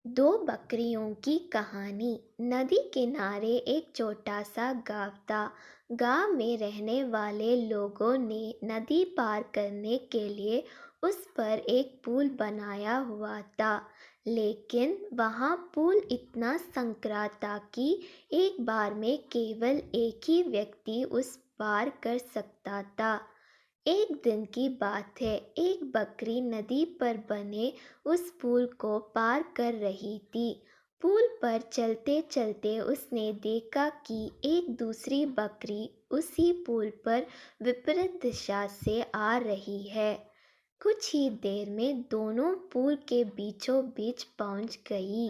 दो बकरियों की कहानी। नदी किनारे एक छोटा सा गांव था। गांव में रहने वाले लोगों ने नदी पार करने के लिए उस पर एक पुल बनाया हुआ था। लेकिन वहां पुल इतना संकरा था कि एक बार में केवल एक ही व्यक्ति उस पार कर सकता था। एक दिन की बात है, एक बकरी नदी पर बने उस पुल को पार कर रही थी। पुल पर चलते चलते उसने देखा कि एक दूसरी बकरी उसी पुल पर विपरीत दिशा से आ रही है। कुछ ही देर में दोनों पुल के बीचों बीच पहुंच गई।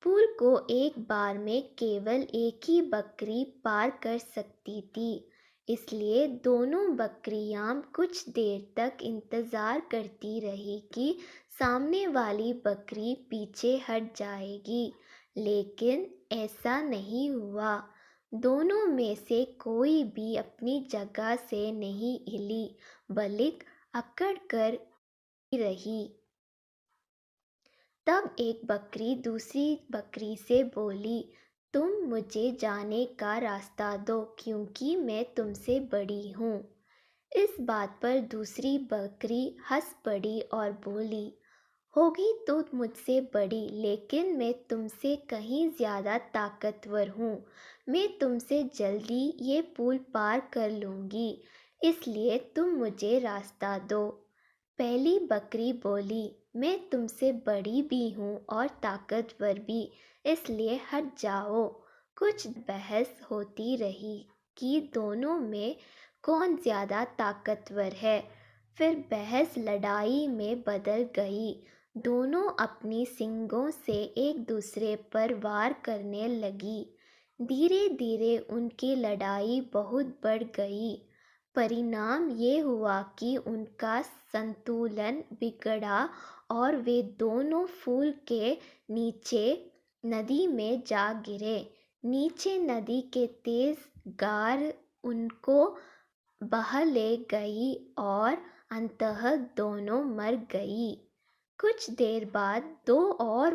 पुल को एक बार में केवल एक ही बकरी पार कर सकती थी, इसलिए दोनों बकरियां कुछ देर तक इंतजार करती रही कि सामने वाली बकरी पीछे हट जाएगी। लेकिन ऐसा नहीं हुआ। दोनों में से कोई भी अपनी जगह से नहीं हिली, बल्कि अकड़ कर रही। तब एक बकरी दूसरी बकरी से बोली, तुम मुझे जाने का रास्ता दो क्योंकि मैं तुमसे बड़ी हूँ। इस बात पर दूसरी बकरी हंस पड़ी और बोली, होगी तो मुझसे बड़ी, लेकिन मैं तुमसे कहीं ज़्यादा ताकतवर हूँ। मैं तुमसे जल्दी ये पुल पार कर लूँगी, इसलिए तुम मुझे रास्ता दो। पहली बकरी बोली, मैं तुमसे बड़ी भी हूँ और ताकतवर भी, इसलिए हट जाओ। कुछ बहस होती रही कि दोनों में कौन ज़्यादा ताकतवर है। फिर बहस लड़ाई में बदल गई। दोनों अपनी सींगों से एक दूसरे पर वार करने लगी। धीरे धीरे उनकी लड़ाई बहुत बढ़ गई। परिणाम ये हुआ कि उनका संतुलन बिगड़ा और वे दोनों फूल के नीचे नदी में जा गिरे। नीचे नदी के तेज गार उनको बह ले गई और अंततः दोनों मर गई। कुछ देर बाद दो और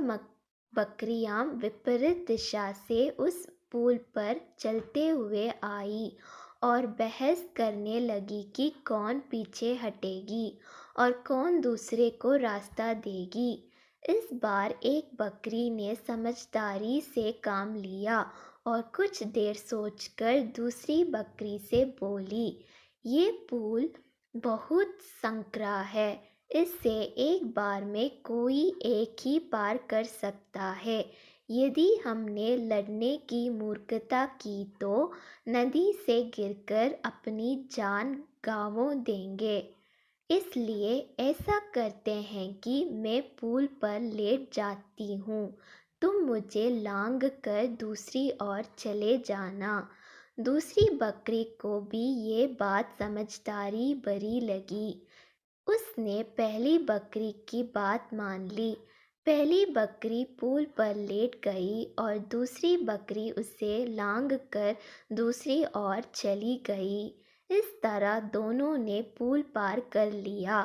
बकरियां विपरीत दिशा से उस पुल पर चलते हुए आई और बहस करने लगी कि कौन पीछे हटेगी और कौन दूसरे को रास्ता देगी। इस बार एक बकरी ने समझदारी से काम लिया और कुछ देर सोचकर दूसरी बकरी से बोली, ये पुल बहुत संकरा है, इससे एक बार में कोई एक ही पार कर सकता है। यदि हमने लड़ने की मूर्खता की तो नदी से गिरकर अपनी जान गंवा देंगे। इसलिए ऐसा करते हैं कि मैं पुल पर लेट जाती हूँ, तुम मुझे लांघ कर दूसरी ओर चले जाना। दूसरी बकरी को भी ये बात समझदारी भरी लगी। उसने पहली बकरी की बात मान ली। पहली बकरी पुल पर लेट गई और दूसरी बकरी उसे लांघ कर दूसरी ओर चली गई। इस तरह दोनों ने पुल पार कर लिया।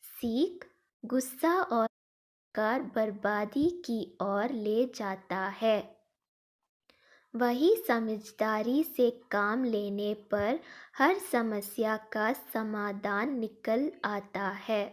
सीख, गुस्सा और कार बर्बादी की ओर ले जाता है, वही समझदारी से काम लेने पर हर समस्या का समाधान निकल आता है।